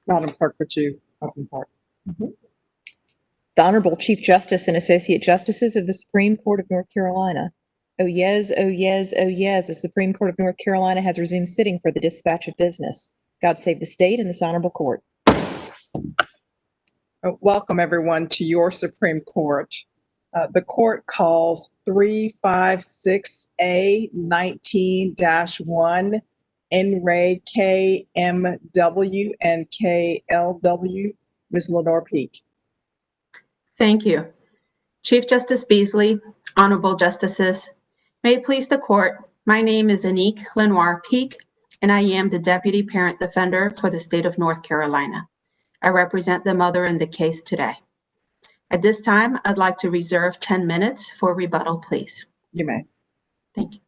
Madam Clerk, would you open part? The Honorable Chief Justice and Associate Justices of the Supreme Court of North Carolina. Oh yes, oh yes, oh yes, the Supreme Court of North Carolina has resumed sitting for the dispatch of business. God save the state and this honorable court. Welcome, everyone, to your Supreme Court. The court calls 356A19-1 in re K.M.W. and K.L.W. Ms. Lenore Peake. Thank you. Chief Justice Beasley, Honorable Justices, may it please the court, my name is Anique Lenoir Peake, and I am the Deputy Parent Defender for the state of North Carolina. I represent the mother in the case today. At this time, I'd like to reserve 10 minutes for rebuttal, please. You may. Thank you.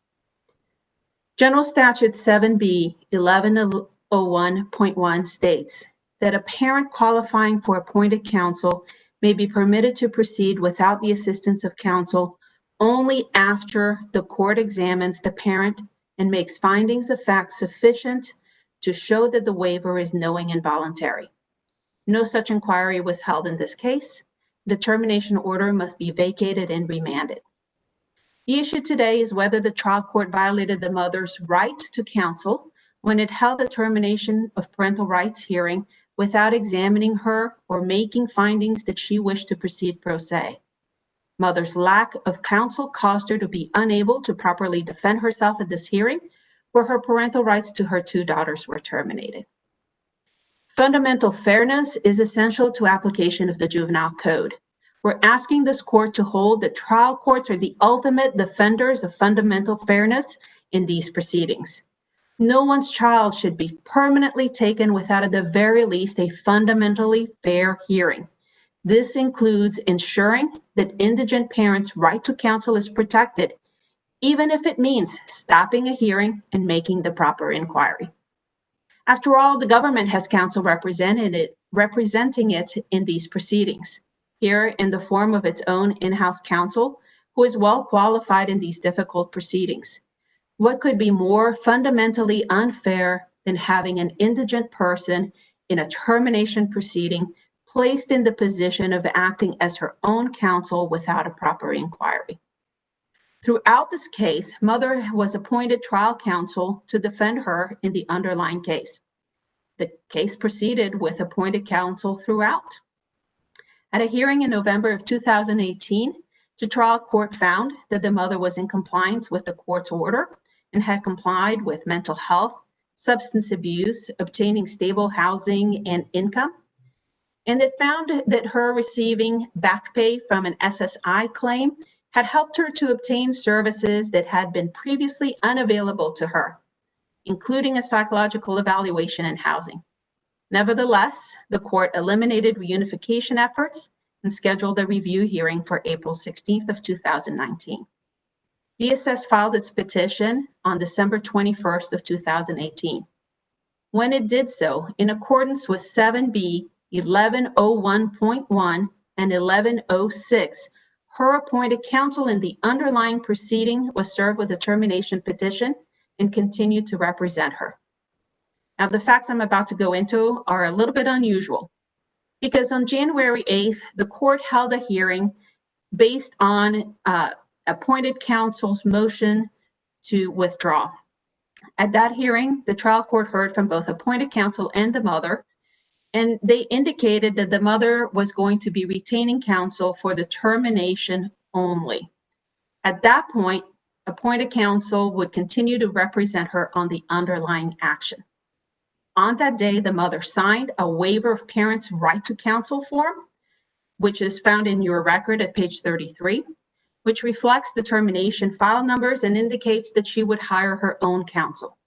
General Statute 7B 1101.1 states that a parent qualifying for appointed counsel may be permitted to proceed without the assistance of counsel only after the court examines the parent and makes findings of fact sufficient to show that the waiver is knowing and voluntary. No such inquiry was held in this case. The termination order must be vacated and remanded. The issue today is whether the trial court violated the mother's right to counsel when it held a termination of parental rights hearing without examining her or making findings that she wished to proceed pro se. Mother's lack of counsel caused her to be unable to properly defend herself at this hearing, where her parental rights to her two daughters were terminated. Fundamental fairness is essential to application of the Juvenile Code. We're asking this court to hold that trial courts are the ultimate defenders of fundamental fairness in these proceedings. No one's child should be permanently taken without at the very least a fundamentally fair hearing. This includes ensuring that indigent parents' right to counsel is protected, even if it means stopping a hearing and making the proper inquiry. After all, the government has counsel representing it in these proceedings, here in the form of its own in-house counsel, who is well qualified in these difficult proceedings. What could be more fundamentally unfair than having an indigent person in a termination proceeding placed in the position of acting as her own counsel without a proper inquiry? Throughout this case, mother was appointed trial counsel to defend her in the underlying case. The case proceeded with appointed counsel throughout. At a hearing in November of 2018, the trial court found that the mother was in compliance with the court's order and had complied with mental health, substance abuse, obtaining stable housing and income. And it found that her receiving back pay from an SSI claim had helped her to obtain services that had been previously unavailable to her, including a psychological evaluation and housing. Nevertheless, the court eliminated reunification efforts and scheduled a review hearing for April 16th of 2019. DSS filed its petition on December 21st of 2018. When it did so, in accordance with 7B 1101.1 and 1106, her appointed counsel in the underlying proceeding was served with a termination petition and continued to represent her. Now, the facts I'm about to go into are a little bit unusual because on January 8th, the court held a hearing based on appointed counsel's motion to withdraw. At that hearing, the trial court heard from both appointed counsel and the mother, and they indicated that the mother was going to be retaining counsel for the termination only. At that point, appointed counsel would continue to represent her on the underlying action. On that day, the mother signed a waiver of parents' right to counsel form, which is found in your record at page 33, which reflects the termination file numbers and indicates that she would hire her own counsel.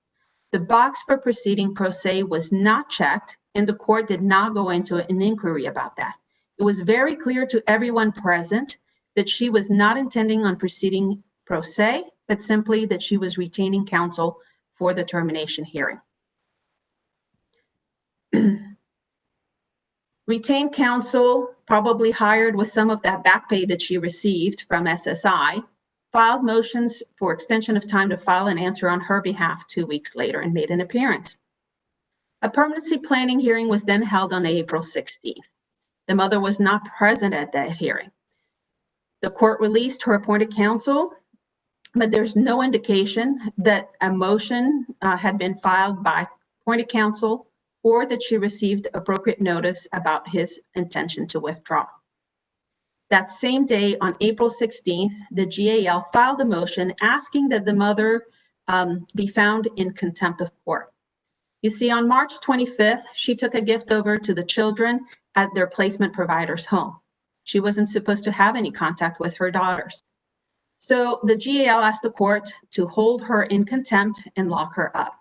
The box for proceeding pro se was not checked, and the court did not go into an inquiry about that. It was very clear to everyone present that she was not intending on proceeding pro se, but simply that she was retaining counsel for the termination hearing. Retained counsel, probably hired with some of that back pay that she received from SSI, filed motions for extension of time to file an answer on her behalf 2 weeks later and made an appearance. A permanency planning hearing was then held on April 16th. The mother was not present at that hearing. The court released her appointed counsel, but there's no indication that a motion had been filed by appointed counsel or that she received appropriate notice about his intention to withdraw. That same day, on April 16th, the GAL filed a motion asking that the mother be found in contempt of court. You see, on March 25th, she took a gift over to the children at their placement provider's home. She wasn't supposed to have any contact with her daughters. So the GAL asked the court to hold her in contempt and lock her up.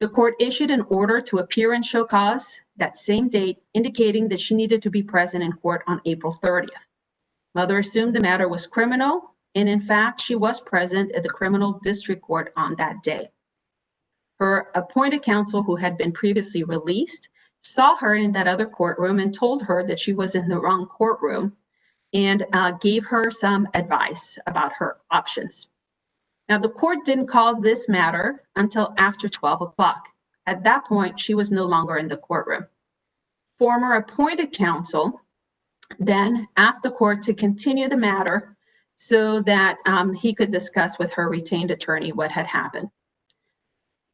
The court issued an order to appear and show cause that same date, indicating that she needed to be present in court on April 30th. Mother assumed the matter was criminal, and in fact, she was present at the criminal district court on that day. Her appointed counsel, who had been previously released, saw her in that other courtroom and told her that she was in the wrong courtroom and gave her some advice about her options. Now, the court didn't call this matter until after 12 o'clock. At that point, she was no longer in the courtroom. Former appointed counsel then asked the court to continue the matter so that he could discuss with her retained attorney what had happened.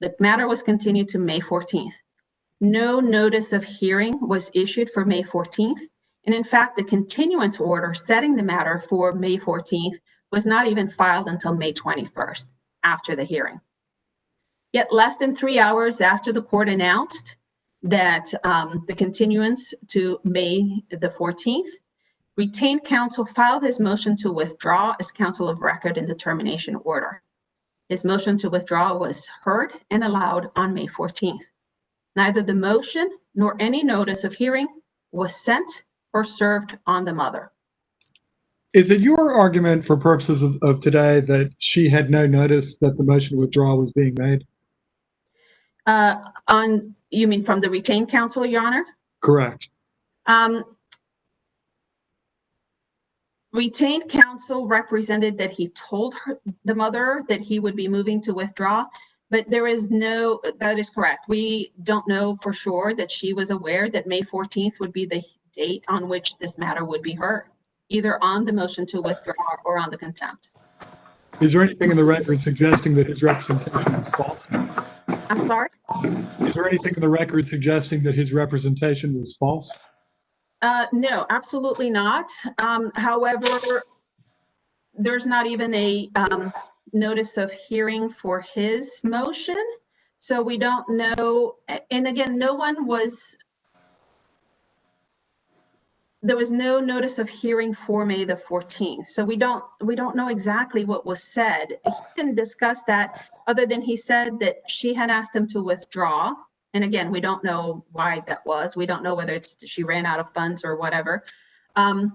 The matter was continued to May 14th. No notice of hearing was issued for May 14th. And in fact, the continuance order setting the matter for May 14th was not even filed until May 21st, after the hearing. Yet less than 3 hours after the court announced that the continuance to May the 14th, retained counsel filed his motion to withdraw as counsel of record in the termination order. His motion to withdraw was heard and allowed on May 14th. Neither the motion nor any notice of hearing was sent or served on the mother. Is it your argument for purposes of today that she had no notice that the motion to withdraw was being made? You mean from the retained counsel, Your Honor? Correct. Retained counsel represented that he told the mother that he would be moving to withdraw, but there is no, that is correct. We don't know for sure that she was aware that May 14th would be the date on which this matter would be heard, either on the motion to withdraw or on the contempt. Is there anything in the record suggesting that his representation was false? I'm sorry? Is there anything in the record suggesting that his representation was false? No, absolutely not. However, there's not even a notice of hearing for his motion. So we don't know. And again, there was no notice of hearing for May the 14th. So we don't know exactly what was said. He didn't discuss that other than he said that she had asked him to withdraw. And again, we don't know why that was. We don't know whether it's she ran out of funds or whatever. And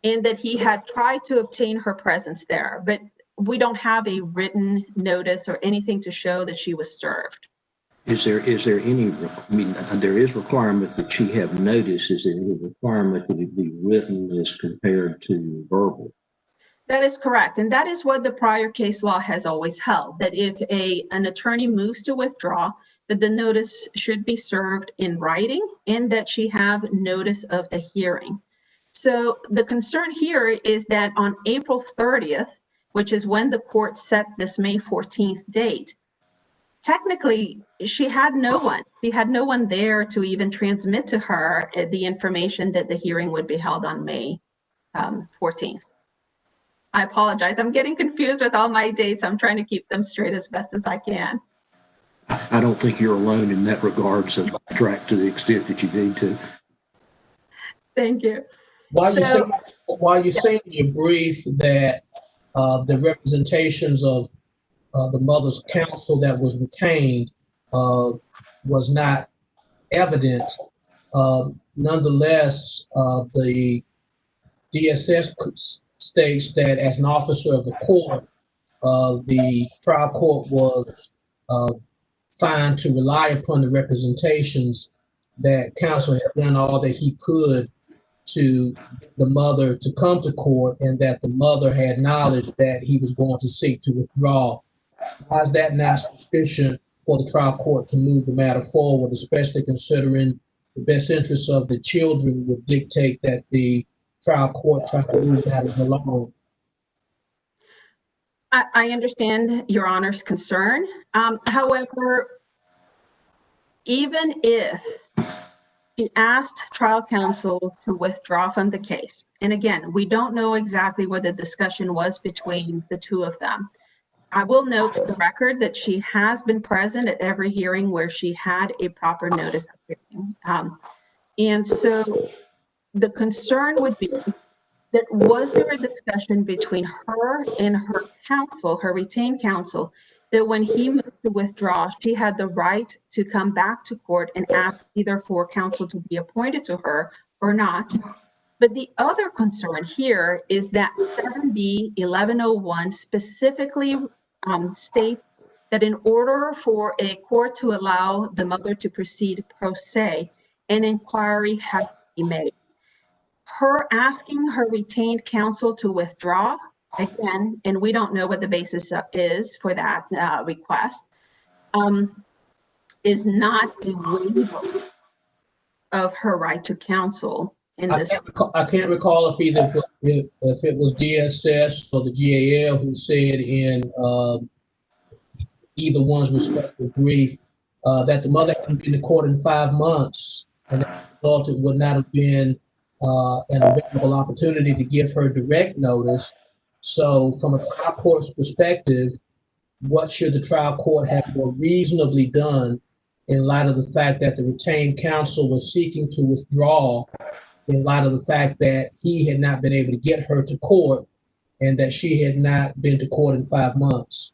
that he had tried to obtain her presence there, but we don't have a written notice or anything to show that she was served. Is there any, I mean, there is requirement that she have notice. Is there any requirement that it be written as compared to verbal? That is correct. And that is what the prior case law has always held, that if an attorney moves to withdraw, that the notice should be served in writing and that she have notice of the hearing. So the concern here is that on April 30th, which is when the court set this May 14th date, technically she had no one. She had no one there to even transmit to her the information that the hearing would be held on May 14th. I apologize. I'm getting confused with all my dates. I'm trying to keep them straight as best as I can. I don't think you're alone in that regard, so backtrack to the extent that you need to. Thank you. While you say in your brief that the representations of the mother's counsel that was retained was not evidence, nonetheless, the DSS states that as an officer of the court, the trial court was fine to rely upon the representations that counsel had done all that he could to the mother to come to court, and that the mother had knowledge that he was going to seek to withdraw. Why is that not sufficient for the trial court to move the matter forward, especially considering the best interests of the children would dictate that the trial court try to move matters along. I understand Your Honor's concern. However, even if he asked trial counsel to withdraw from the case, and again, we don't know exactly what the discussion was between the two of them. I will note for the record that she has been present at every hearing where she had a proper notice of hearing. And so the concern would be that was there a discussion between her and her counsel, her retained counsel, that when he moved to withdraw, she had the right to come back to court and ask either for counsel to be appointed to her or not. But the other concern here is that 7B 1101 specifically states that in order for a court to allow the mother to proceed pro se, an inquiry has to be made. Her asking her retained counsel to withdraw, again, and we don't know what the basis is for that request, is not a waiver of her right to counsel in this. I can't recall if it was DSS or the GAL who said in either one's respective brief that the mother hadn't been to court in 5 months, and as a result, it would not have been an available opportunity to give her direct notice. So from a trial court's perspective, what should the trial court have more reasonably done in light of the fact that the retained counsel was seeking to withdraw, in light of the fact that he had not been able to get her to court and that she had not been to court in 5 months?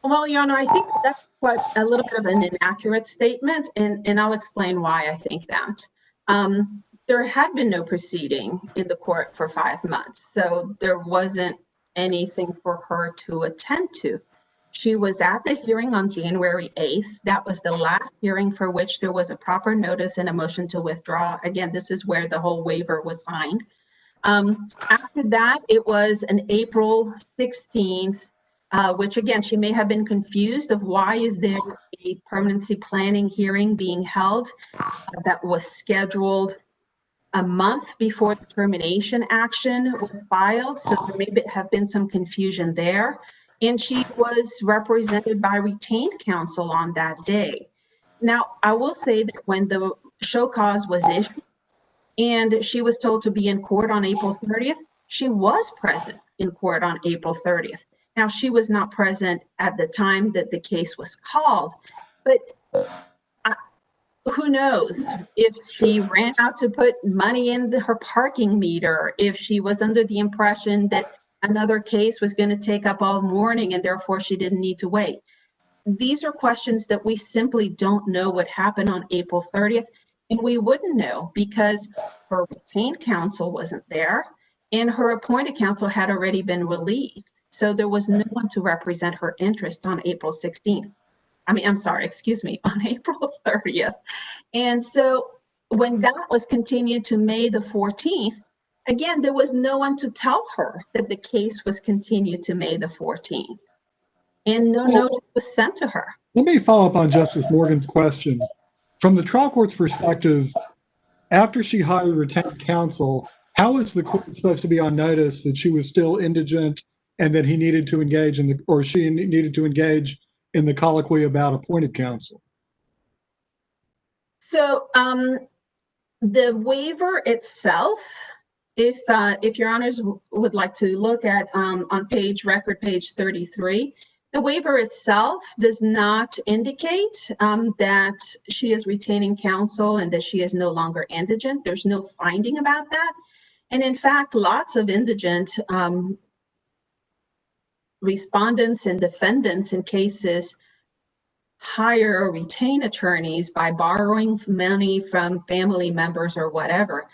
Well, Your Honor, I think that's quite a little bit of an inaccurate statement, and I'll explain why I think that. There had been no proceeding in the court for 5 months, so there wasn't anything for her to attend to. She was at the hearing on January 8th. That was the last hearing for which there was a proper notice and a motion to withdraw. Again, this is where the whole waiver was signed. After that, it was an April 16th, which again, she may have been confused of why is there a permanency planning hearing being held that was scheduled a month before the termination action was filed. So there may have been some confusion there. And she was represented by retained counsel on that day. Now, I will say that when the show cause was issued and she was told to be in court on April 30th, she was present in court on April 30th. Now, she was not present at the time that the case was called, but who knows if she ran out to put money in her parking meter, if she was under the impression that another case was going to take up all morning and therefore she didn't need to wait. These are questions that we simply don't know what happened on April 30th, and we wouldn't know because her retained counsel wasn't there and her appointed counsel had already been relieved. So there was no one to represent her interest on April 16th. on April 30th. And so when that was continued to May the 14th, again, there was no one to tell her that the case was continued to May the 14th. And no notice was sent to her. Let me follow up on Justice Morgan's question. From the trial court's perspective, after she hired retained counsel, how is the court supposed to be on notice that she was still indigent and that he needed to engage or she needed to engage in the colloquy about appointed counsel? So the waiver itself, if your honors would like to look at on record page 33, the waiver itself does not indicate that she is retaining counsel and that she is no longer indigent. There's no finding about that. And in fact, lots of indigent respondents and defendants in cases hire or retain attorneys by borrowing money from family members or whatever.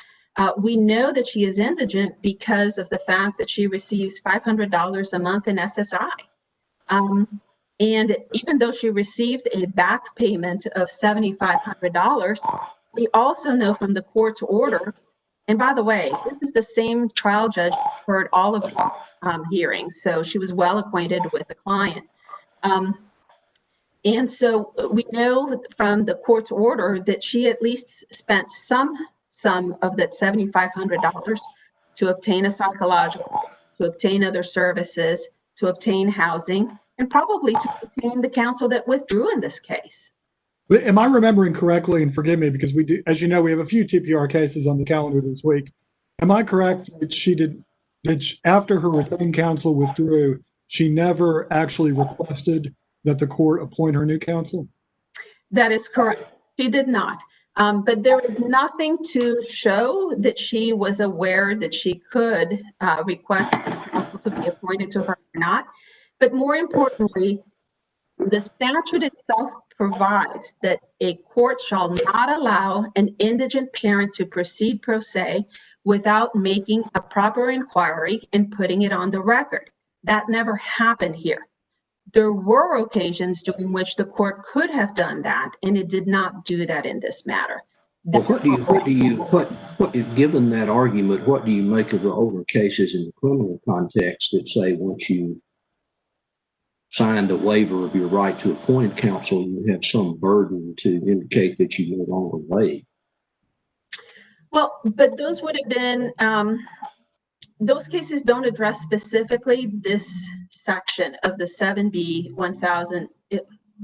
We know that she is indigent because of the fact that she receives $500 a month in SSI. And even though she received a back payment of $7,500, we also know from the court's order, and by the way, this is the same trial judge who heard all of the hearings, so she was well acquainted with the client. And so we know from the court's order that she at least spent some of that $7,500 to obtain a psychological, to obtain other services, to obtain housing, and probably to obtain the counsel that withdrew in this case. Am I remembering correctly, and forgive me, because we do, as you know, we have a few TPR cases on the calendar this week. Am I correct that after her retained counsel withdrew, she never actually requested that the court appoint her new counsel? That is correct. She did not. But there is nothing to show that she was aware that she could request counsel to be appointed to her or not. But more importantly, the statute itself provides that a court shall not allow an indigent parent to proceed pro se without making a proper inquiry and putting it on the record. That never happened here. There were occasions during which the court could have done that, and it did not do that in this matter. Well, given that argument, what do you make of the older cases in the criminal context that say once you've signed a waiver of your right to appoint counsel, you have some burden to indicate that you no longer waive? Well, but those would have been, those cases don't address specifically this section of the 7B 1000.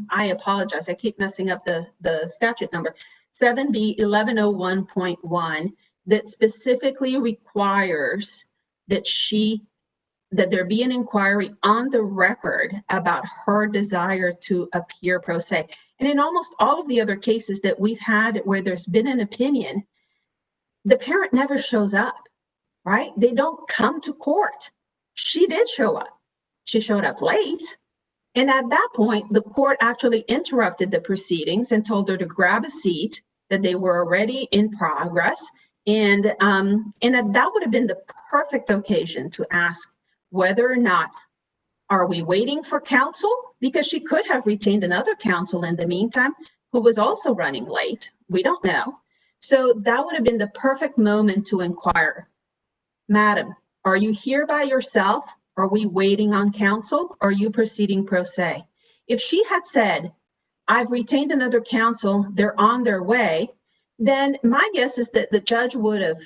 I apologize, I keep messing up the statute number. 7B 1101.1 that specifically requires that there be an inquiry on the record about her desire to appear pro se. And in almost all of the other cases that we've had where there's been an opinion, the parent never shows up, right? They don't come to court. She did show up. She showed up late. And at that point, the court actually interrupted the proceedings and told her to grab a seat, that they were already in progress. And that would have been the perfect occasion to ask whether or not, are we waiting for counsel? Because she could have retained another counsel in the meantime who was also running late. We don't know. So that would have been the perfect moment to inquire. Madam, are you here by yourself? Are we waiting on counsel? Or are you proceeding pro se? If she had said, I've retained another counsel, they're on their way, then my guess is that the judge would have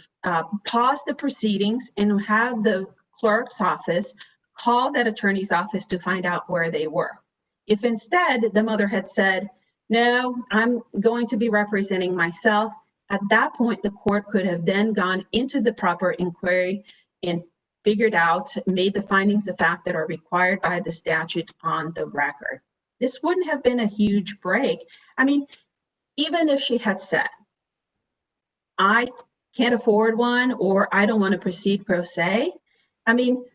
paused the proceedings and have the clerk's office call that attorney's office to find out where they were. If instead the mother had said, no, I'm going to be representing myself, at that point, the court could have then gone into the proper inquiry and figured out, made the findings of fact that are required by the statute on the record. This wouldn't have been a huge break. I mean, even if she had said, I can't afford one, or I don't want to proceed pro se, I mean,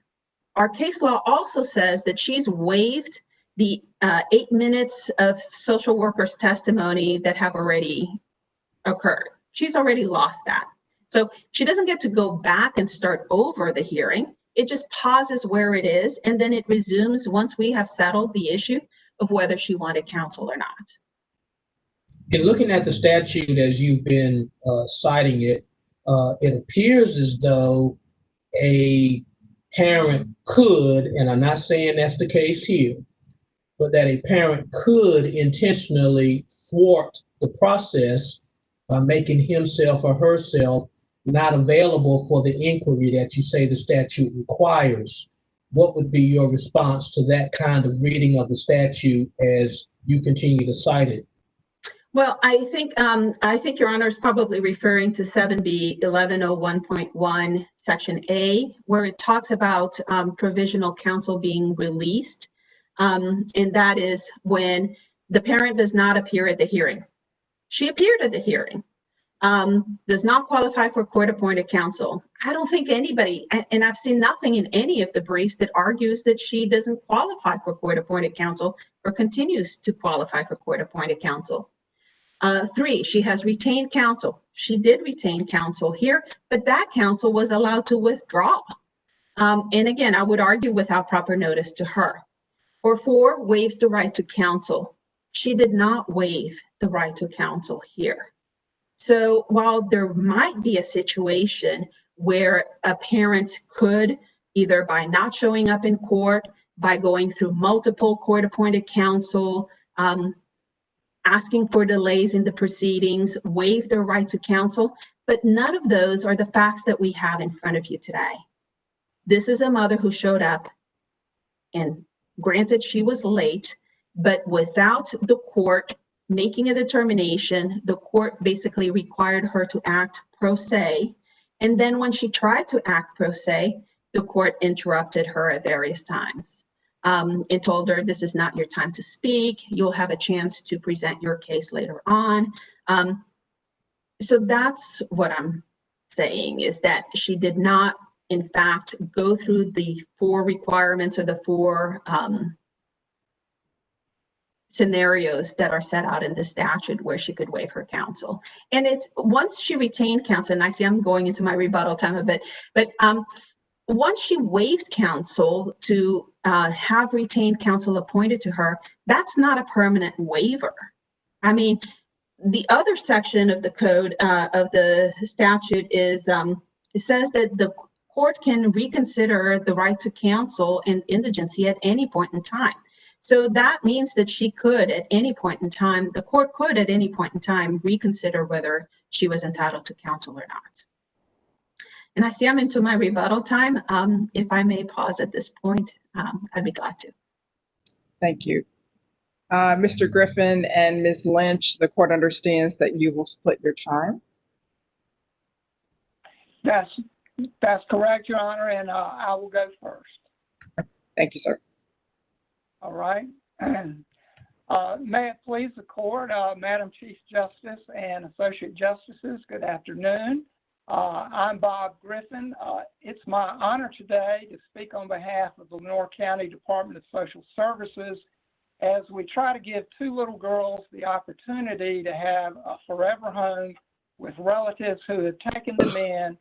our case law also says that she's waived the 8 minutes of social workers' testimony that have already occurred. She's already lost that. So she doesn't get to go back and start over the hearing. It just pauses where it is, and then it resumes once we have settled the issue of whether she wanted counsel or not. In looking at the statute as you've been citing it, it appears as though a parent could, and I'm not saying that's the case here, but that a parent could intentionally thwart the process by making himself or herself not available for the inquiry that you say the statute requires. What would be your response to that kind of reading of the statute as you continue to cite it? Well, I think Your Honor is probably referring to 7B 1101.1 Section A, where it talks about provisional counsel being released, and that is when the parent does not appear at the hearing. She appeared at the hearing, does not qualify for court-appointed counsel. I don't think anybody, and I've seen nothing in any of the briefs that argues that she doesn't qualify for court-appointed counsel or continues to qualify for court-appointed counsel. 3, she has retained counsel. She did retain counsel here, but that counsel was allowed to withdraw. And again, I would argue without proper notice to her. Or 4, waives the right to counsel. She did not waive the right to counsel here. So while there might be a situation where a parent could, either by not showing up in court, by going through multiple court-appointed counsel, asking for delays in the proceedings, waive their right to counsel, but none of those are the facts that we have in front of you today. This is a mother who showed up, and granted she was late, but without the court making a determination, the court basically required her to act pro se. And then when she tried to act pro se, the court interrupted her at various times. It told her, this is not your time to speak. You'll have a chance to present your case later on. So that's what I'm saying, is that she did not, in fact, go through the 4 requirements or the 4 scenarios that are set out in the statute where she could waive her counsel. And it's once she retained counsel, and I see I'm going into my rebuttal time a bit, but once she waived counsel to have retained counsel appointed to her, that's not a permanent waiver. I mean, the other section of the code of the statute is, it says that the court can reconsider the right to counsel and indigency at any point in time. So that means that she could at any point in time, the court could at any point in time reconsider whether she was entitled to counsel or not. And I see I'm into my rebuttal time. If I may pause at this point, I'd be glad to. Thank you. Mr. Griffin and Ms. Lynch, the court understands that you will split your time. That's correct, Your Honor, and I will go first. Thank you, sir. All right. May it please the court, Madam Chief Justice and Associate Justices, good afternoon. I'm Bob Griffin. It's my honor today to speak on behalf of the Lenore County Department of Social Services as we try to give 2 little girls the opportunity to have a forever home with relatives who have taken them in,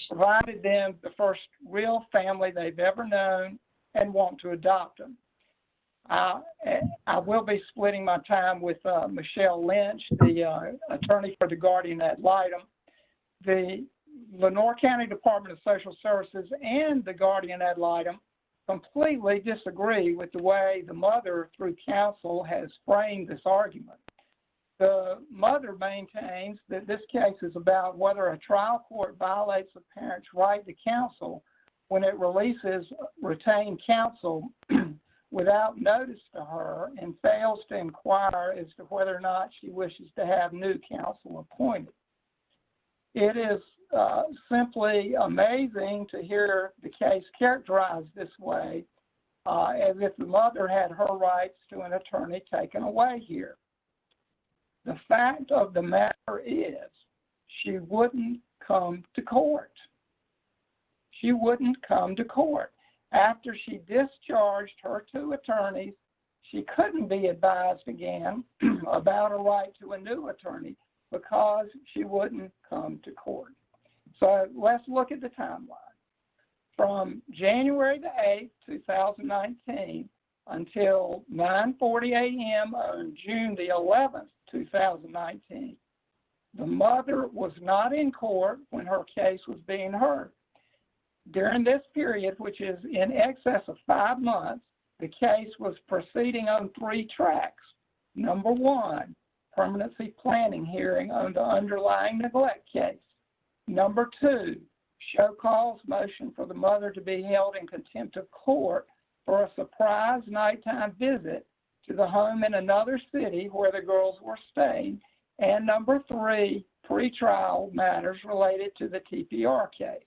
provided them the first real family they've ever known, and want to adopt them. I will be splitting my time with Michelle Lynch, the attorney for the guardian ad litem. The Lenore County Department of Social Services and the guardian ad litem completely disagree with the way the mother, through counsel, has framed this argument. The mother maintains that this case is about whether a trial court violates a parent's right to counsel when it releases retained counsel without notice to her and fails to inquire as to whether or not she wishes to have new counsel appointed. It is simply amazing to hear the case characterized this way, as if the mother had her rights to an attorney taken away here. The fact of the matter is she wouldn't come to court. She wouldn't come to court. After she discharged her 2 attorneys, she couldn't be advised again about a right to a new attorney because she wouldn't come to court. So let's look at the timeline. From January the 8th, 2019 until 9:40 a.m. on June the 11th, 2019, the mother was not in court when her case was being heard. During this period, which is in excess of 5 months, the case was proceeding on 3 tracks. Number 1, permanency planning hearing on the underlying neglect case. Number 2, show cause motion for the mother to be held in contempt of court for a surprise nighttime visit to the home in another city where the girls were staying. And number 3, pretrial matters related to the TPR case.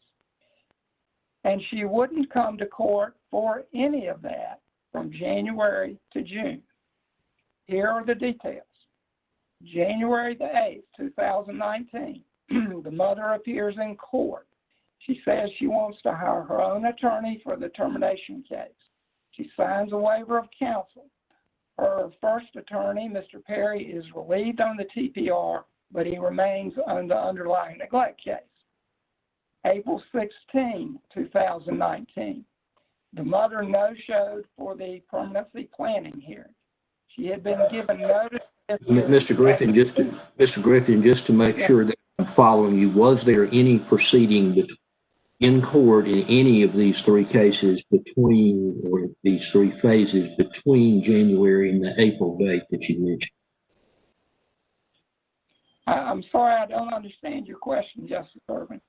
And she wouldn't come to court for any of that from January to June. Here are the details. January the 8th, 2019, the mother appears in court. She says she wants to hire her own attorney for the termination case. She signs a waiver of counsel. Her first attorney, Mr. Perry, is relieved on the TPR, but he remains on the underlying neglect case. April 16, 2019, the mother no-showed for the permanency planning hearing. She had been given notice. Mr. Griffin, just to make sure that I'm following you, was there any proceeding in court in any of these three cases between, or these three phases between January and the April date that you mentioned? I'm sorry, I don't understand your question, Justice Irvin.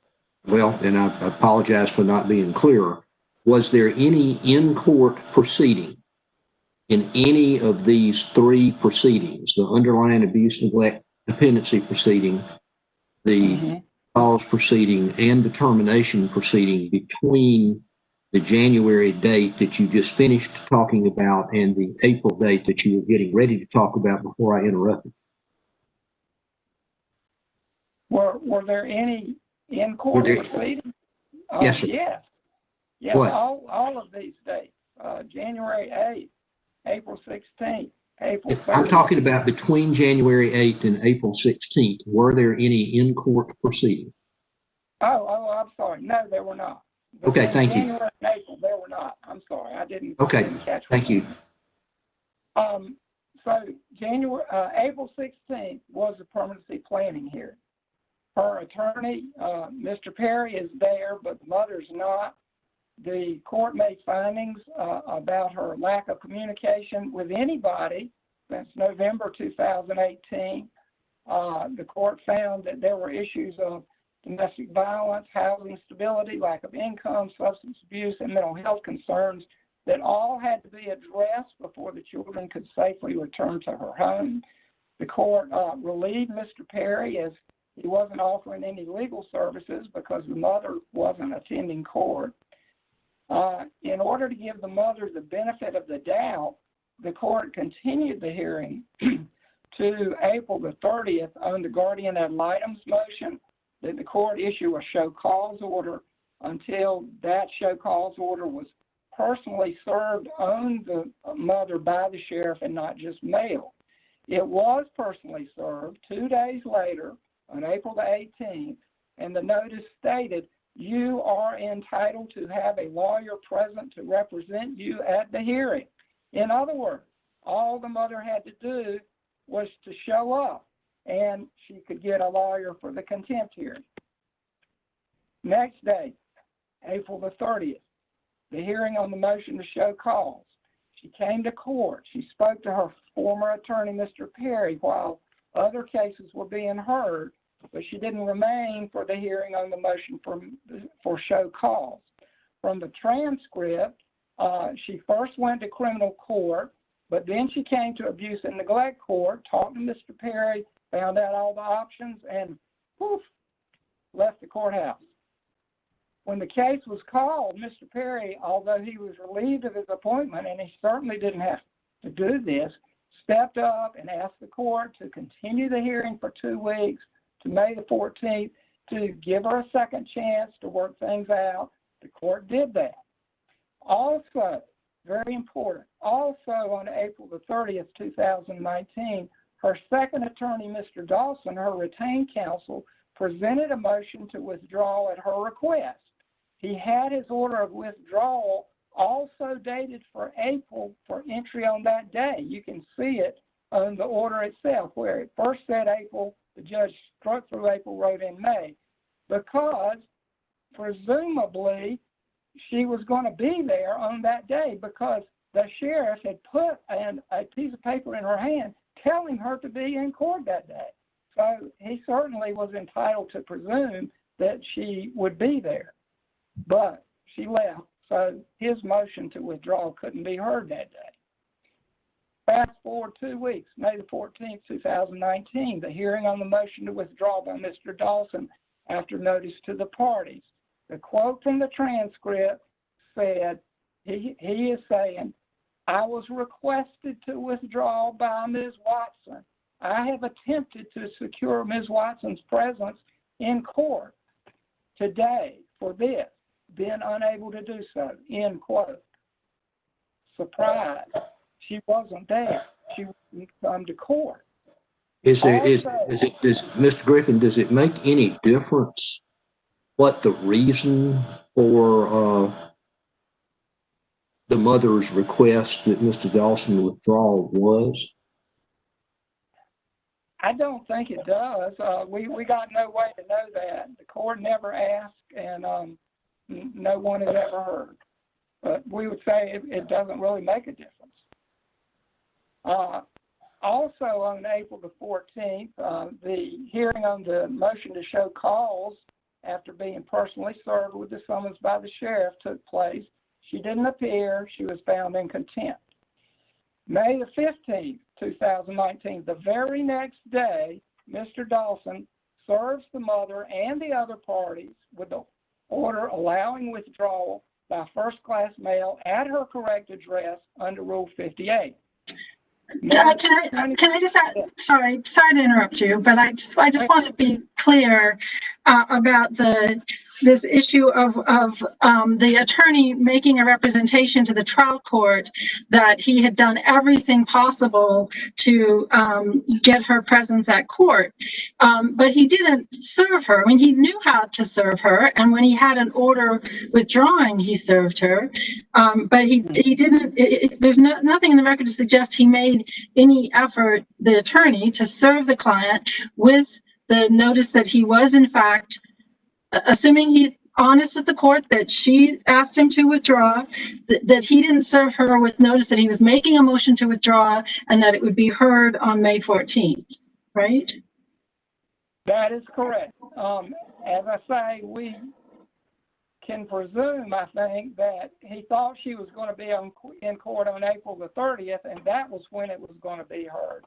Well, and I apologize for not being clearer. Was there any in-court proceeding in any of these three proceedings, the underlying abuse, neglect, dependency proceeding, the cause proceeding, and the termination proceeding between the January date that you just finished talking about and the April date that you were getting ready to talk about before I interrupted? Were there any in-court proceedings? Yes, sir. Yes. Yes, What? all of these dates, January 8th, April 16th, April 30th. I'm talking about between January 8th and April 16th. Were there any in-court proceedings? Oh, I'm sorry. No, there were not. Okay, thank you. January and April, there were not. I'm sorry. I didn't catch Thank you. So April 16th was the permanency planning hearing. Her attorney, Mr. Perry, is there, but the mother's not. The court made findings about her lack of communication with anybody since November 2018. The court found that there were issues of domestic violence, housing stability, lack of income, substance abuse, and mental health concerns that all had to be addressed before the children could safely return to her home. The court relieved Mr. Perry as he wasn't offering any legal services because the mother wasn't attending court. In order to give the mother the benefit of the doubt, the court continued the hearing to April the 30th on the guardian ad litem's motion that the court issue a show cause order until that show cause order was personally served on the mother by the sheriff and not just mailed. It was personally served 2 days later on April the 18th, and the notice stated, "You are entitled to have a lawyer present to represent you at the hearing." In other words, all the mother had to do was to show up, and she could get a lawyer for the contempt hearing. Next day, April the 30th, the hearing on the motion to show cause. She came to court. She spoke to her former attorney, Mr. Perry, while other cases were being heard, but she didn't remain for the hearing on the motion for show cause. From the transcript, she first went to criminal court, but then she came to abuse and neglect court, talked to Mr. Perry, found out all the options, and poof, left the courthouse. When the case was called, Mr. Perry, although he was relieved of his appointment, and he certainly didn't have to do this, stepped up and asked the court to continue the hearing for 2 weeks to May the 14th to give her a second chance to work things out. The court did that. Also, very important, also on April the 30th, 2019, her second attorney, Mr. Dawson, her retained counsel, presented a motion to withdraw at her request. He had his order of withdrawal also dated for April for entry on that day. You can see it on the order itself, where it first said April, the judge struck through April, wrote in May, because presumably she was going to be there on that day because the sheriff had put a piece of paper in her hand telling her to be in court that day. So he certainly was entitled to presume that she would be there, but she left. So his motion to withdraw couldn't be heard that day. Fast forward 2 weeks, May the 14th, 2019, the hearing on the motion to withdraw by Mr. Dawson after notice to the parties. The quote from the transcript said, he is saying, "I was requested to withdraw by Ms. Watson. I have attempted to secure Ms. Watson's presence in court today for this, been unable to do so," end quote. Surprise, she wasn't there. She wouldn't come to court. Mr. Griffin, does it make any difference what the reason for the mother's request that Mr. Dawson withdraw was? I don't think it does. We got no way to know that. The court never asked, and no one has ever heard. But we would say it doesn't really make a difference. Also on April the 14th, the hearing on the motion to show cause after being personally served with the summons by the sheriff took place. She didn't appear. She was found in contempt. May the 15th, 2019, the very next day, Mr. Dawson serves the mother and the other parties with the order allowing withdrawal by first-class mail at her correct address under Rule 58. Can I just add, sorry to interrupt you, but I just want to be clear about this issue of the attorney making a representation to the trial court that he had done everything possible to get her presence at court, but he didn't serve her. I mean, he knew how to serve her, and when he had an order withdrawing, he served her, but he didn't. There's nothing in the record to suggest he made any effort, the attorney, to serve the client with the notice that he was in fact, assuming he's honest with the court that she asked him to withdraw, that he didn't serve her with notice that he was making a motion to withdraw and that it would be heard on May 14th, right? That is correct. As I say, we can presume, I think, that he thought she was going to be in court on April the 30th, and that was when it was going to be heard.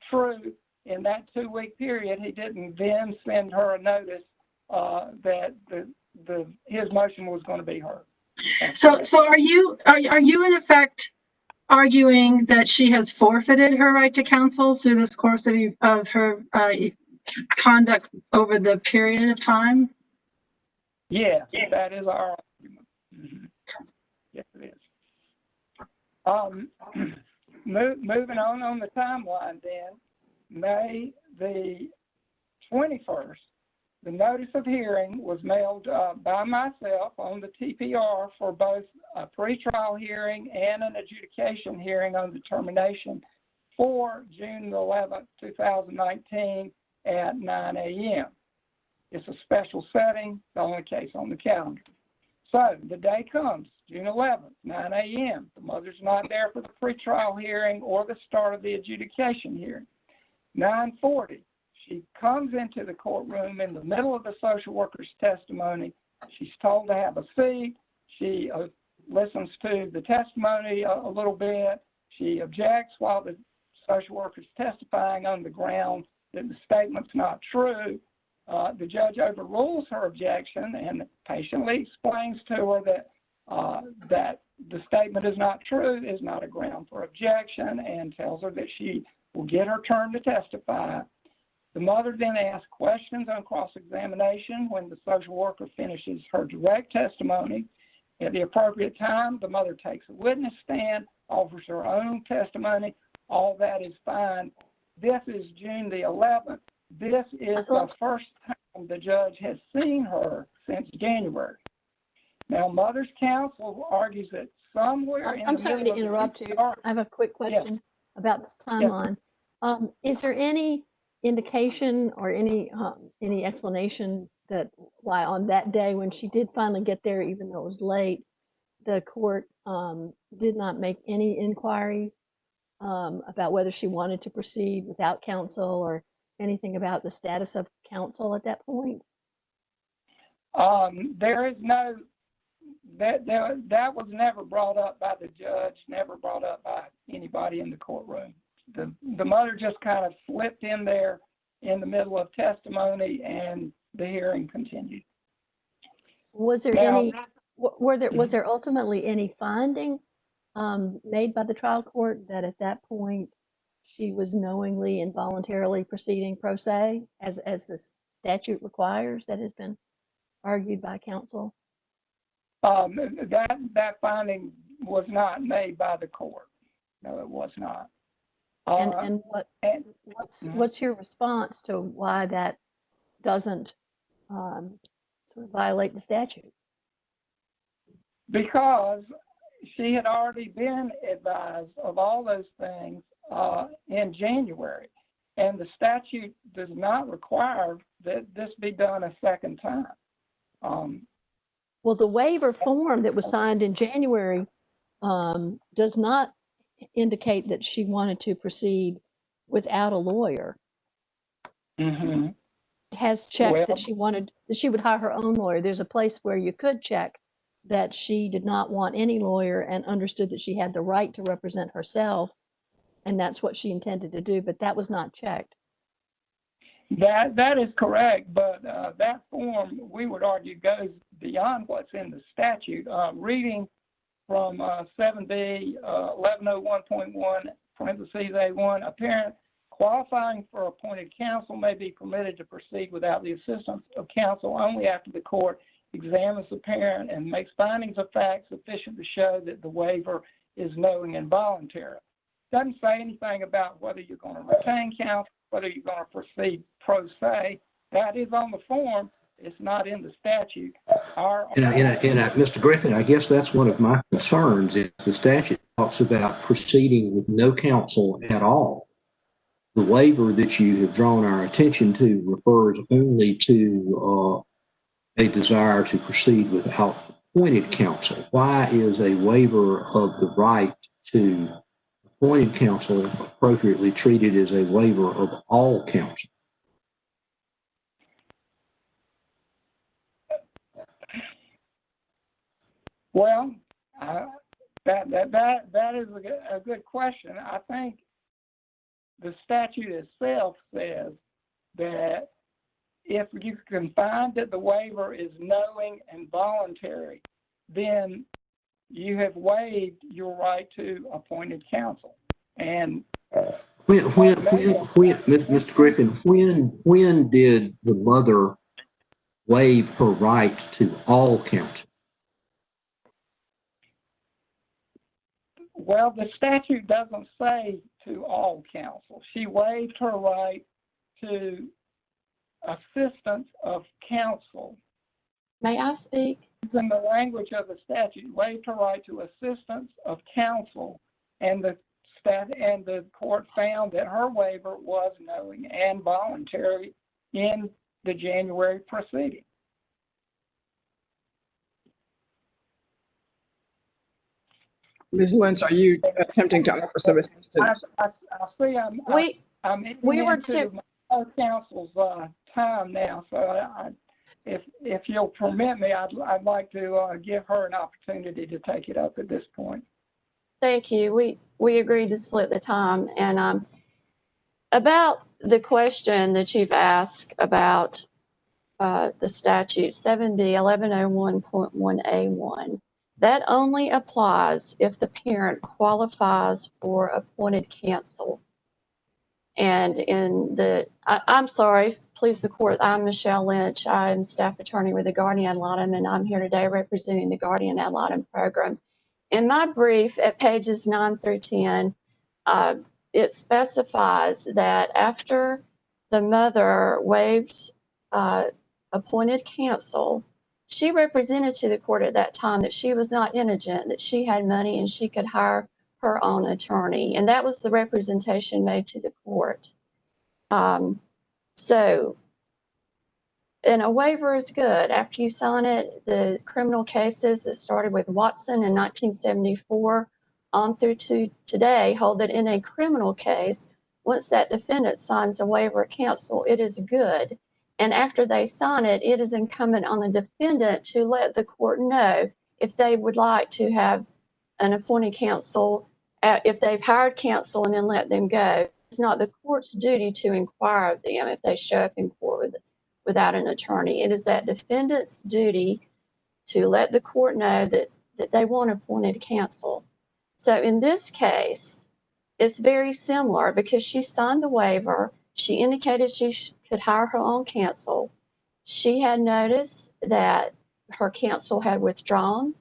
True, in that 2-week period, he didn't then send her a notice that his motion was going to be heard. So are you in effect arguing that she has forfeited her right to counsel through this course of her conduct over the period of time? Yes, that is our argument. Mm-hmm. Yes, it is. Moving on the timeline then, May the 21st, the notice of hearing was mailed by myself on the TPR for both a pretrial hearing and an adjudication hearing on determination for June 11th, 2019 at 9 a.m. It's a special setting, the only case on the calendar. So the day comes, June 11th, 9 a.m. The mother's not there for the pretrial hearing or the start of the adjudication hearing. 9:40, she comes into the courtroom in the middle of the social worker's testimony. She's told to have a seat. She listens to the testimony a little bit. She objects while the social worker's testifying on the ground that the statement's not true. The judge overrules her objection and patiently explains to her that the statement is not true, is not a ground for objection, and tells her that she will get her turn to testify. The mother then asks questions on cross-examination when the social worker finishes her direct testimony. At the appropriate time, the mother takes a witness stand, offers her own testimony. All that is fine. This is June the 11th. This is the first time the judge has seen her since January. Now, Mother's Counsel argues that somewhere in I'm the sorry middle to of interrupt you. the I have a quick question about this timeline. Is there any indication or any explanation that why on that day when she did finally get there, even though it was late, the court did not make any inquiry about whether she wanted to proceed without counsel or anything about the status of counsel at that point? There is no, that was never brought up by the judge, never brought up by anybody in the courtroom. The mother just kind of slipped in there in the middle of testimony, and the hearing continued. Was there was there ultimately any finding made by the trial court that at that point she was knowingly and voluntarily proceeding pro se, as the statute requires, that has been argued by counsel? That finding was not made by the court. No, it was not. What's your response to why that doesn't sort of violate the statute? Because she had already been advised of all those things in January, and the statute does not require that this be done a second time. Well, the waiver form that was signed in January does not indicate that she wanted to proceed without a lawyer. Mm-hmm. It has checked Well, that she would hire her own lawyer. There's a place where you could check that she did not want any lawyer and understood that she had the right to represent herself, and that's what she intended to do, but that was not checked. that is correct, but that form, we would argue, goes beyond what's in the statute. Reading from 7B 1101.1 parentheses A1, a parent qualifying for appointed counsel may be permitted to proceed without the assistance of counsel only after the court examines the parent and makes findings of fact sufficient to show that the waiver is knowing and voluntary. Doesn't say anything about whether you're going to retain counsel, whether you're going to proceed pro se. That is on the form. It's not in the statute. Mr. Griffin, I guess that's one of my concerns is the statute talks about proceeding with no counsel at all. The waiver that you have drawn our attention to refers only to a desire to proceed without appointed counsel. Why is a waiver of the right to appointed counsel appropriately treated as a waiver of all counsel? Well, that is a good question. I think the statute itself says that if you can find that the waiver is knowing and voluntary, then you have waived your right to appointed counsel. And Mr. Griffin, when did the mother waive her right to all counsel? Well, the statute doesn't say to all counsel. She waived her right to assistance of counsel. May I speak? In the language of the statute, waived her right to assistance of counsel, and the court found that her waiver was knowing and voluntary in the January proceeding. Ms. Lynch, are you attempting to offer some assistance? I see I'm we were into my counsel's time now, so if you'll permit me, I'd like to give her an opportunity to take it up at this point. Thank you. We agreed to split the time. And about the question that you've asked about the statute 7B 1101.1A1, that only applies if the parent qualifies for appointed counsel. And I'm sorry, please the court, I'm Michelle Lynch. I'm staff attorney with the Guardian Ad Litem, and I'm here today representing the Guardian Ad Litem program. In my brief at pages 9 through 10, it specifies that after the mother waived appointed counsel, she represented to the court at that time that she was not indigent, that she had money and she could hire her own attorney. And that was the representation made to the court. And a waiver is good. After you sign it, the criminal cases that started with Watson in 1974 on through to today hold that in a criminal case, once that defendant signs a waiver of counsel, it is good. And after they sign it, it is incumbent on the defendant to let the court know if they would like to have an appointed counsel, if they've hired counsel and then let them go. It's not the court's duty to inquire of them if they show up in court without an attorney. It is that defendant's duty to let the court know that they want appointed counsel. So in this case, it's very similar because she signed the waiver. She indicated she could hire her own counsel. She had noticed that her counsel had withdrawn.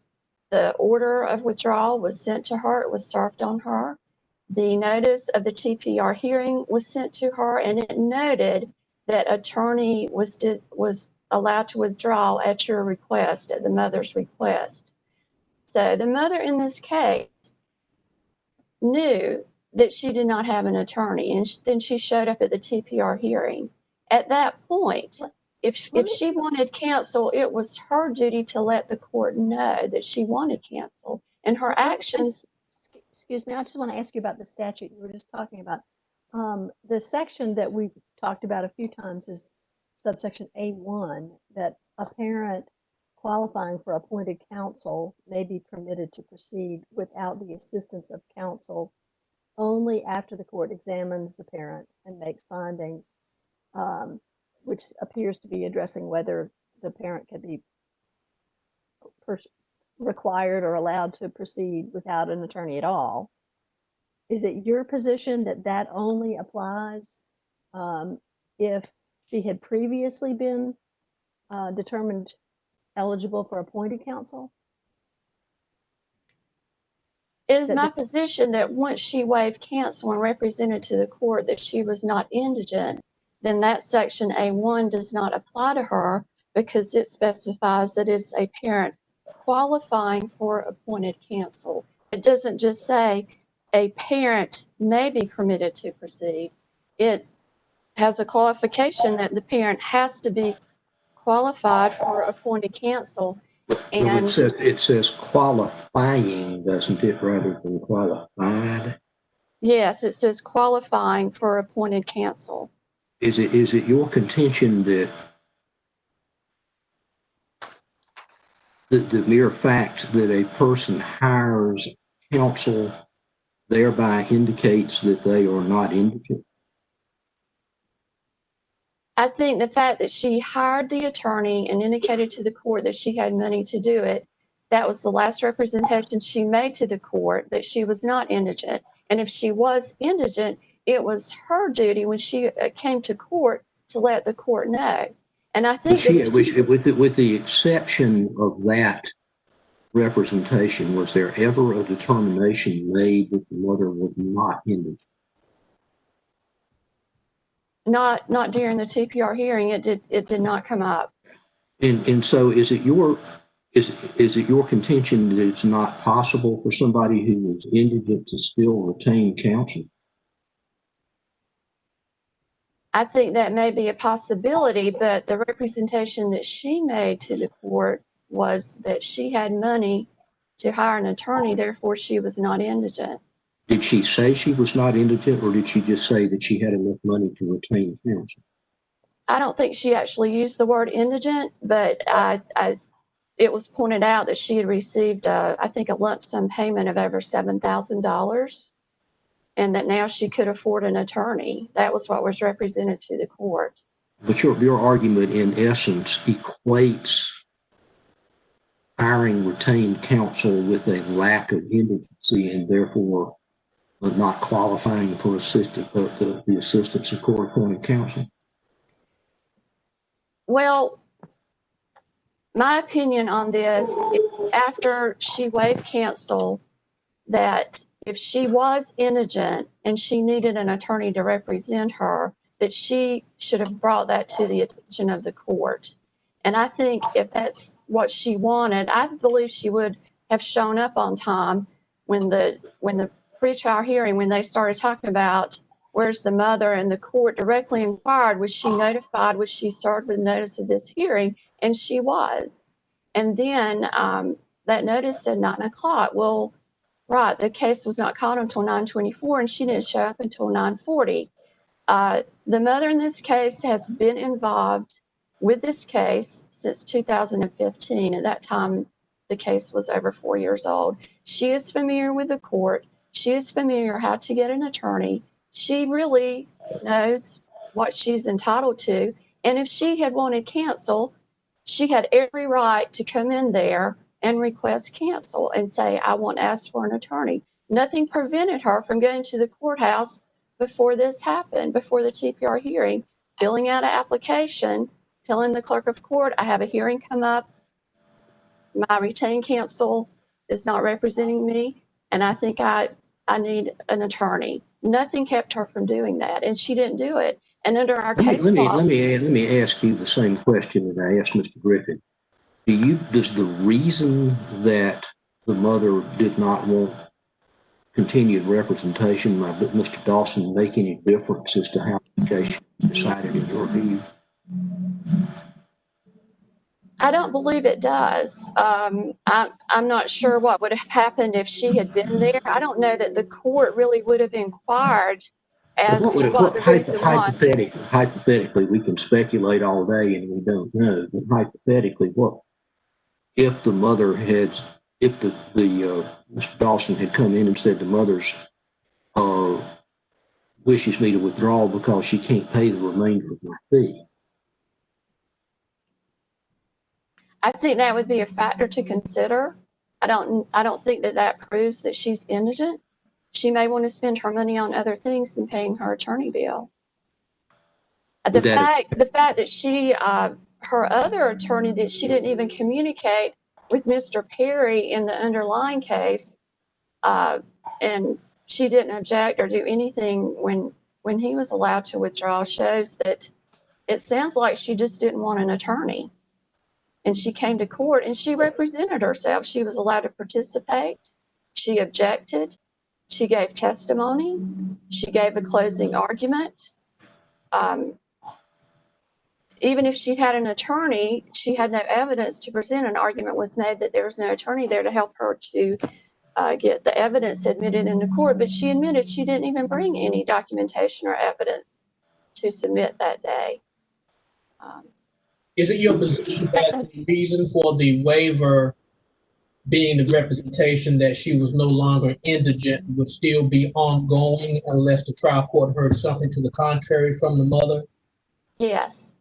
The order of withdrawal was sent to her. It was served on her. The notice of the TPR hearing was sent to her, and it noted that attorney was allowed to withdraw at your request, at the mother's request. So the mother in this case knew that she did not have an attorney, and then she showed up at the TPR hearing. At that point, If she wanted counsel, it was her duty to let the court know that she wanted counsel, and her actions. Excuse me, I just want to ask you about the statute you were just talking about. The section that we've talked about a few times is subsection A1, that a parent qualifying for appointed counsel may be permitted to proceed without the assistance of counsel only after the court examines the parent and makes findings, which appears to be addressing whether the parent can be required or allowed to proceed without an attorney at all. Is it your position that that only applies if she had previously been determined eligible for appointed counsel? It is my position that once she waived counsel and represented to the court that she was not indigent, then that section A1 does not apply to her, because it specifies that it's a parent qualifying for appointed counsel. It doesn't just say a parent may be permitted to proceed. It has a qualification that the parent has to be qualified for appointed counsel. And it says qualifying, doesn't it, rather than qualified? Yes, it says qualifying for appointed counsel. Is it your contention that the mere fact that a person hires counsel thereby indicates that they are not indigent? I think the fact that she hired the attorney and indicated to the court that she had money to do it, that was the last representation she made to the court, that she was not indigent. And if she was indigent, it was her duty when she came to court to let the court know. And I think with the exception of that representation, was there ever a determination made that the mother was not indigent? Not during the TPR hearing. It did not come up. And so is it your contention that it's not possible for somebody who is indigent to still retain counsel? I think that may be a possibility, but the representation that she made to the court was that she had money to hire an attorney, therefore she was not indigent. Did she say she was not indigent, or did she just say that she had enough money to retain counsel? I don't think she actually used the word indigent, but it was pointed out that she had received, I think, a lump sum payment of over $7,000, and that now she could afford an attorney. That was what was represented to the court. But your argument, in essence, equates hiring retained counsel with a lack of indigency, and therefore not qualifying for the assistance of court-appointed counsel. Well, my opinion on this is, after she waived counsel, that if she was indigent and she needed an attorney to represent her, that she should have brought that to the attention of the court. And I think if that's what she wanted, I believe she would have shown up on time when the pre-trial hearing, when they started talking about where's the mother, and the court directly inquired, was she notified, was she served with notice of this hearing? And she was. And then that notice said 9 o'clock. Well, right, the case was not called until 9:24, and she didn't show up until 9:40. The mother in this case has been involved with this case since 2015. At that time, the case was over 4 years old. She is familiar with the court. She is familiar how to get an attorney. She really knows what she's entitled to. And if she had wanted counsel, she had every right to come in there and request counsel and say, I want to ask for an attorney. Nothing prevented her from going to the courthouse before this happened, before the TPR hearing, filling out an application, telling the clerk of court, I have a hearing come up. My retained counsel is not representing me, and I think I need an attorney. Nothing kept her from doing that, and she didn't do it. And under our case law, let me ask you the same question that I asked Mr. Griffin. Does the reason that the mother did not want continued representation by Mr. Dawson make any difference as to how the case was decided in your view? I don't believe it does. I'm not sure what would have happened if she had been there. I don't know that the court really would have inquired as to what the reason was. Hypothetically, we can speculate all day and we don't know. But hypothetically, what if the mother had, if the Mr. Dawson had come in and said the mother's wishes me to withdraw because she can't pay the remainder of my fee? I think that would be a factor to consider. I don't think that that proves that she's indigent. She may want to spend her money on other things than paying her attorney bill. The fact that she, her other attorney, that she didn't even communicate with Mr. Perry in the underlying case, and she didn't object or do anything when he was allowed to withdraw, shows that it sounds like she just didn't want an attorney. And she came to court and she represented herself. She was allowed to participate. She objected. She gave testimony. She gave a closing argument. Even if she'd had an attorney, she had no evidence to present. An argument was made that there was no attorney there to help her to get the evidence admitted into court. But she admitted she didn't even bring any documentation or evidence to submit that day. Is it your position that the reason for the waiver being the representation that she was no longer indigent would still be ongoing unless the trial court heard something to the contrary from the mother? Yes.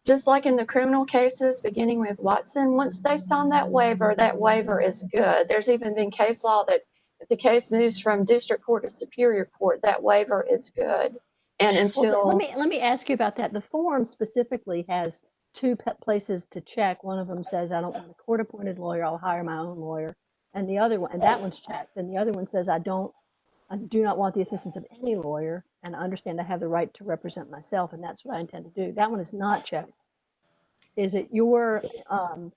Just like in the criminal cases, beginning with Watson, once they sign that waiver is good. There's even been case law that if the case moves from district court to superior court, that waiver is good. And until let me ask you about that. The form specifically has two places to check. One of them says, I don't want a court-appointed lawyer, I'll hire my own lawyer. And the other one, and that one's checked. And the other one says, I do not want the assistance of any lawyer, and I understand I have the right to represent myself, and that's what I intend to do. That one is not checked. Is it your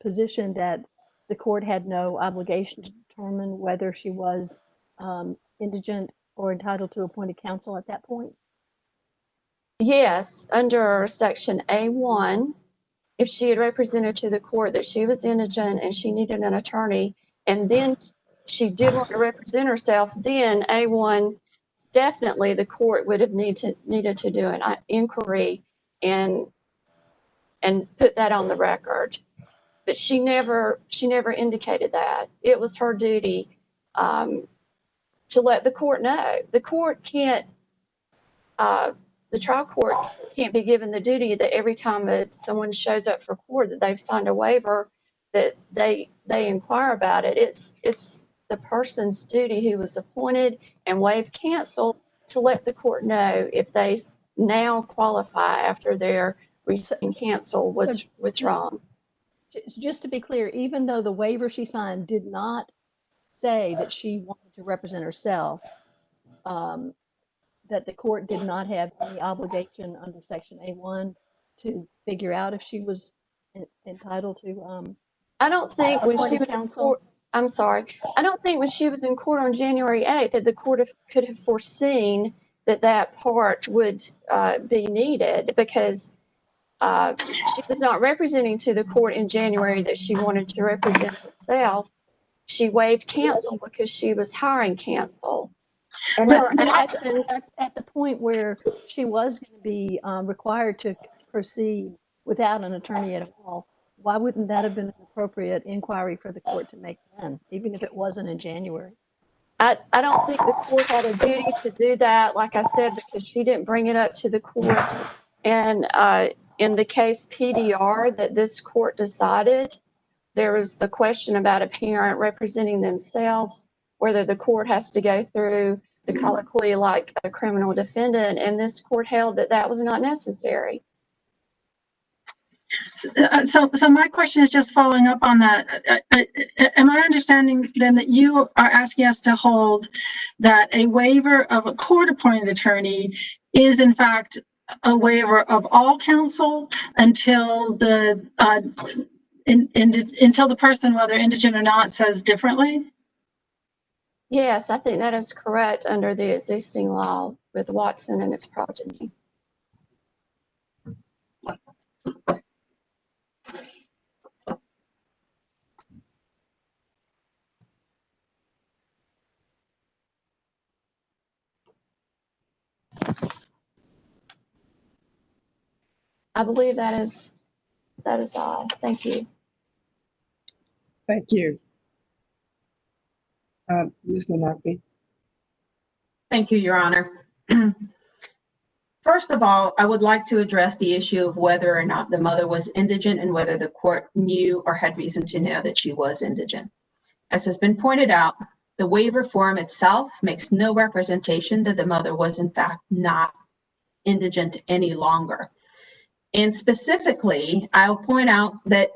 position that the court had no obligation to determine whether she was indigent or entitled to appointed counsel at that point? Yes, under section A1, if she had represented to the court that she was indigent and she needed an attorney, and then she did want to represent herself, then A1, definitely the court would have needed to do an inquiry and put that on the record. But she never indicated that. It was her duty to let the court know. The court can't, the trial court can't be given the duty that every time that someone shows up for court that they've signed a waiver that they inquire about it. It's the person's duty who was appointed and waived counsel to let the court know if they now qualify after their recent counsel was withdrawn. Just to be clear, even though the waiver she signed did not say that she wanted to represent herself, that the court did not have any obligation under section A1 to figure out if she was entitled to I don't think when she was counsel. in court, I'm sorry. I don't think when she was in court on January 8th that the court could have foreseen that part would be needed, because she was not representing to the court in January that she wanted to represent herself. She waived counsel because she was hiring counsel. And her actions at the point where she was going to be required to proceed without an attorney at all, why wouldn't that have been an appropriate inquiry for the court to make then, even if it wasn't in January? I don't think the court had a duty to do that, like I said, because she didn't bring it up to the court. And in the case PDR that this court decided, there was the question about a parent representing themselves, whether the court has to go through the colloquy like a criminal defendant, and this court held that that was not necessary. So my question is just following up on that. Am I understanding then that you are asking us to hold that a waiver of a court-appointed attorney is in fact a waiver of all counsel until the until the person, whether indigent or not, says differently? Yes, I think that is correct under the existing law with Watson and its progeny. I believe that is all. Thank you. Thank you. Ms. Lanarkey. Thank you, Your Honor. First of all, I would like to address the issue of whether or not the mother was indigent and whether the court knew or had reason to know that she was indigent. As has been pointed out, the waiver form itself makes no representation that the mother was in fact not indigent any longer. And specifically, I'll point out that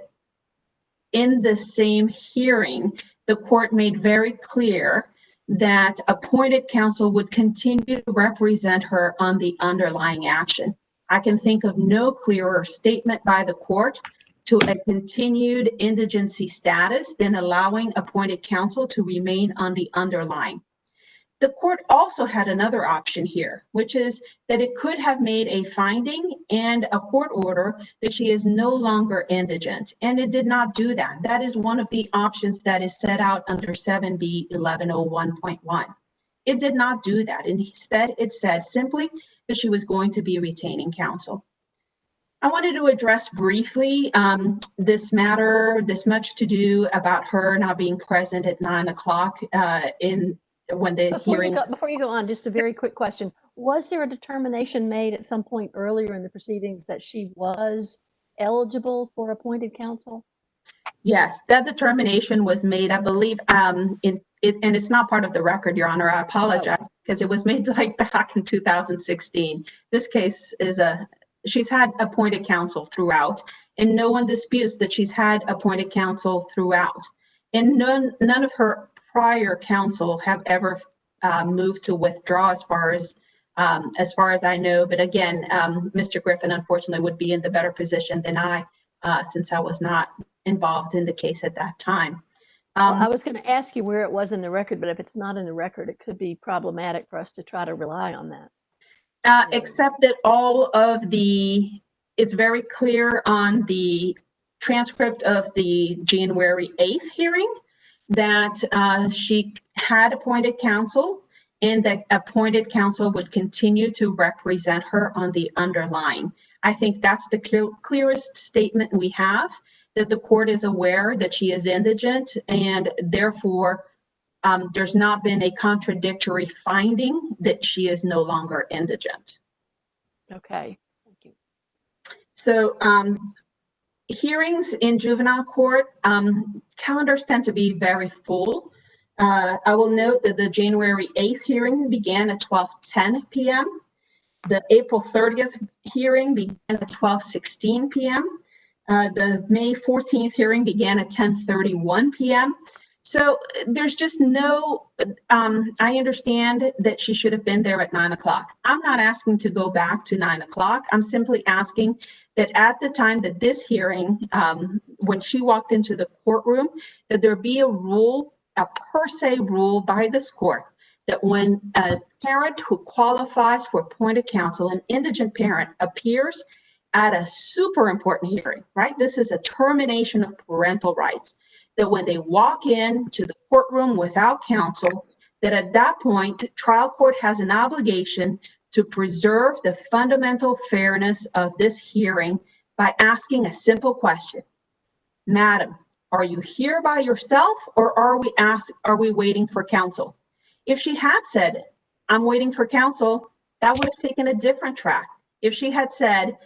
in the same hearing, the court made very clear that appointed counsel would continue to represent her on the underlying action. I can think of no clearer statement by the court to a continued indigency status than allowing appointed counsel to remain on the underlying. The court also had another option here, which is that it could have made a finding and a court order that she is no longer indigent, and it did not do that. That is one of the options that is set out under 7B 1101.1. It did not do that. Instead, it said simply that she was going to be retaining counsel. I wanted to address briefly this matter, this much to do about her not being present at 9 o'clock when the hearing. Before you go on, just a very quick question. Was there a determination made at some point earlier in the proceedings that she was eligible for appointed counsel? Yes, that determination was made, I believe, and it's not part of the record, Your Honor. I apologize because it was made like back in 2016. This case is she's had appointed counsel throughout, and no one disputes that she's had appointed counsel throughout. And none of her prior counsel have ever moved to withdraw as far as I know. But again, Mr. Griffin, unfortunately, would be in the better position than I, since I was not involved in the case at that time. Well, I was going to ask you where it was in the record, but if it's not in the record, it could be problematic for us to try to rely on that. Except that it's very clear on the transcript of the January 8th hearing that she had appointed counsel and that appointed counsel would continue to represent her on the underlying. I think that's the clearest statement we have, that the court is aware that she is indigent, and therefore there's not been a contradictory finding that she is no longer indigent. Okay, thank you. So hearings in juvenile court, calendars tend to be very full. I will note that the January 8th hearing began at 12:10 p.m. The April 30th hearing began at 12:16 p.m. The May 14th hearing began at 10:31 p.m. So there's just no, I understand that she should have been there at 9 o'clock. I'm not asking to go back to 9 o'clock. I'm simply asking that at the time that this hearing, when she walked into the courtroom, that there be a rule, a per se rule by this court, that when a parent who qualifies for appointed counsel, an indigent parent, appears at a super important hearing, right? This is a termination of parental rights. That when they walk into the courtroom without counsel, that at that point, trial court has an obligation to preserve the fundamental fairness of this hearing by asking a simple question. Madam, are you here by yourself, or are we waiting for counsel? If she had said, I'm waiting for counsel, that would have taken a different track. If she had said,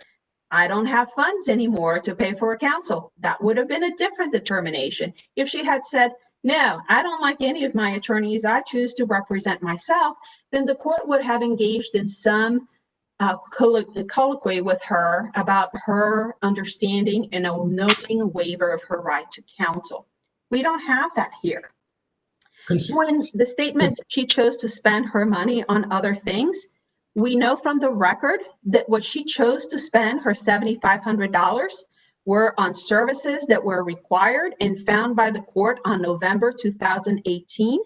I don't have funds anymore to pay for a counsel, that would have been a different determination. If she had said, no, I don't like any of my attorneys, I choose to represent myself, then the court would have engaged in some colloquy with her about her understanding and a knowing waiver of her right to counsel. We don't have that here. When the statement she chose to spend her money on other things, we know from the record that what she chose to spend her $7,500 were on services that were required and found by the court on November 2018,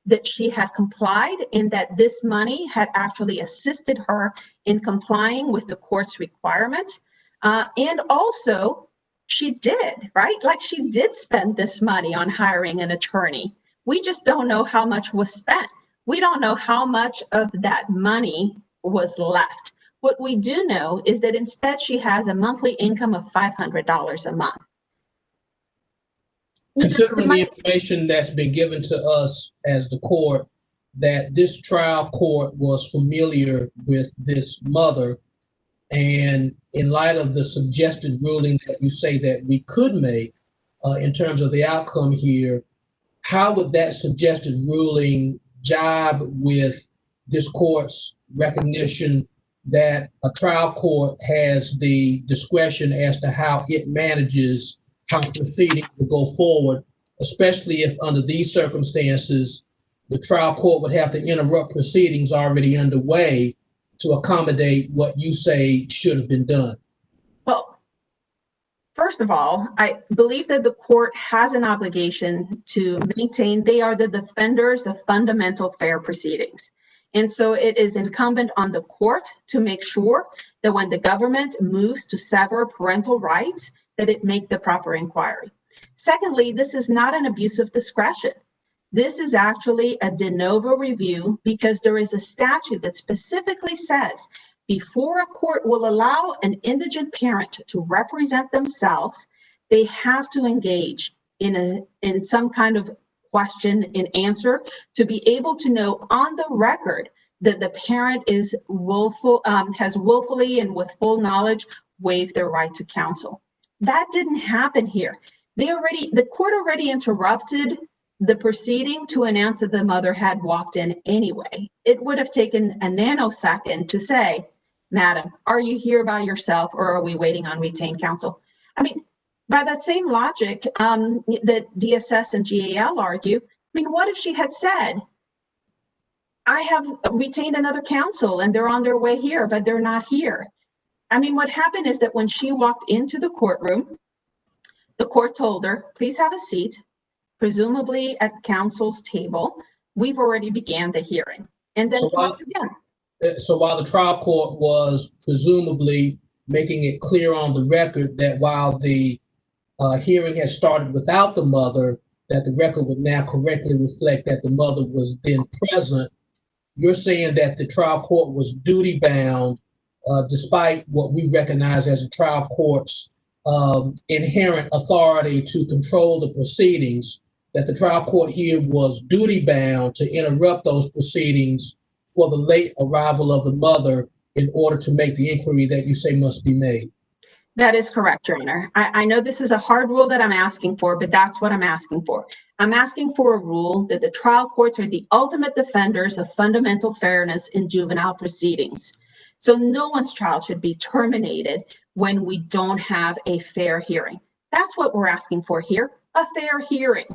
that she had complied and that this money had actually assisted her in complying with the court's requirement. And also she did, right? Like she did spend this money on hiring an attorney. We just don't know how much was spent. We don't know how much of that money was left. What we do know is that instead she has a monthly income of $500 a month. Considering the information that's been given to us as the court, that this trial court was familiar with this mother, and in light of the suggested ruling that you say that we could make in terms of the outcome here, how would that suggested ruling jibe with this court's recognition that a trial court has the discretion as to how it manages how proceedings will go forward, especially if under these circumstances, the trial court would have to interrupt proceedings already underway to accommodate what you say should have been done? Well, first of all, I believe that the court has an obligation to maintain, they are the defenders of fundamental fair proceedings. And so it is incumbent on the court to make sure that when the government moves to sever parental rights, that it make the proper inquiry. Secondly, this is not an abuse of discretion. This is actually a de novo review because there is a statute that specifically says before a court will allow an indigent parent to represent themselves, they have to engage in some kind of question and answer to be able to know on the record that the parent is willful, has willfully and with full knowledge waived their right to counsel. That didn't happen here. The court already interrupted the proceeding to announce that the mother had walked in anyway. It would have taken a nanosecond to say, "Madam, are you here by yourself or are we waiting on retained counsel?" I mean, by that same logic that DSS and GAL argue, I mean, what if she had said, "I have retained another counsel and they're on their way here, but they're not here"? I mean, what happened is that when she walked into the courtroom, the court told her, "Please have a seat," presumably at counsel's table. We've already began the hearing. And then So while the trial court was presumably making it clear on the record that while the hearing had started without the mother, that the record would now correctly reflect that the mother was then present, you're saying that the trial court was duty bound, despite what we recognize as a trial court's inherent authority to control the proceedings, that the trial court here was duty bound to interrupt those proceedings for the late arrival of the mother in order to make the inquiry that you say must be made. That is correct, Your Honor. I know this is a hard rule that I'm asking for, but that's what I'm asking for. I'm asking for a rule that the trial courts are the ultimate defenders of fundamental fairness in juvenile proceedings. So no one's child should be terminated when we don't have a fair hearing. That's what we're asking for here, a fair hearing.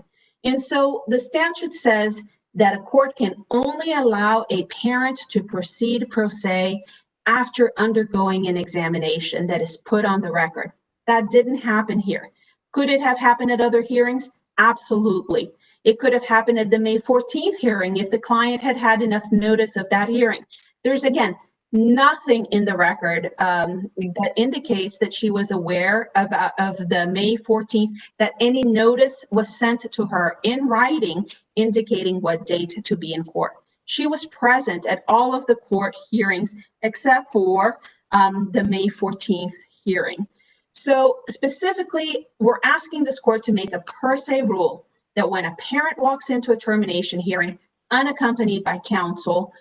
And so the statute says that a court can only allow a parent to proceed pro se after undergoing an examination that is put on the record. That didn't happen here. Could it have happened at other hearings? Absolutely. It could have happened at the May 14th hearing if the client had had enough notice of that hearing. There's, again, nothing in the record that indicates that she was aware of the May 14th, that any notice was sent to her in writing indicating what date to be in court. She was present at all of the court hearings except for the May 14th hearing. So specifically, we're asking this court to make a per se rule that when a parent walks into a termination hearing unaccompanied by counsel,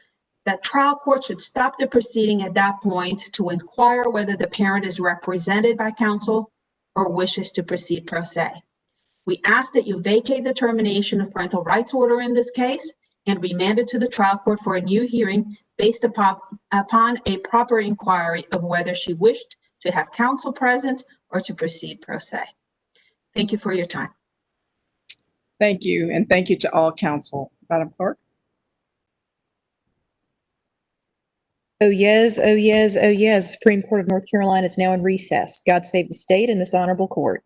that trial court should stop the proceeding at that point to inquire whether the parent is represented by counsel or wishes to proceed pro se. We ask that you vacate the termination of parental rights order in this case and remand it to the trial court for a new hearing based upon a proper inquiry of whether she wished to have counsel present or to proceed pro se. Thank you for your time. Thank you, and thank you to all counsel. Madam Clerk? Oh yes, oh yes, oh yes. The Supreme Court of North Carolina is now in recess. God save the state and this honorable court.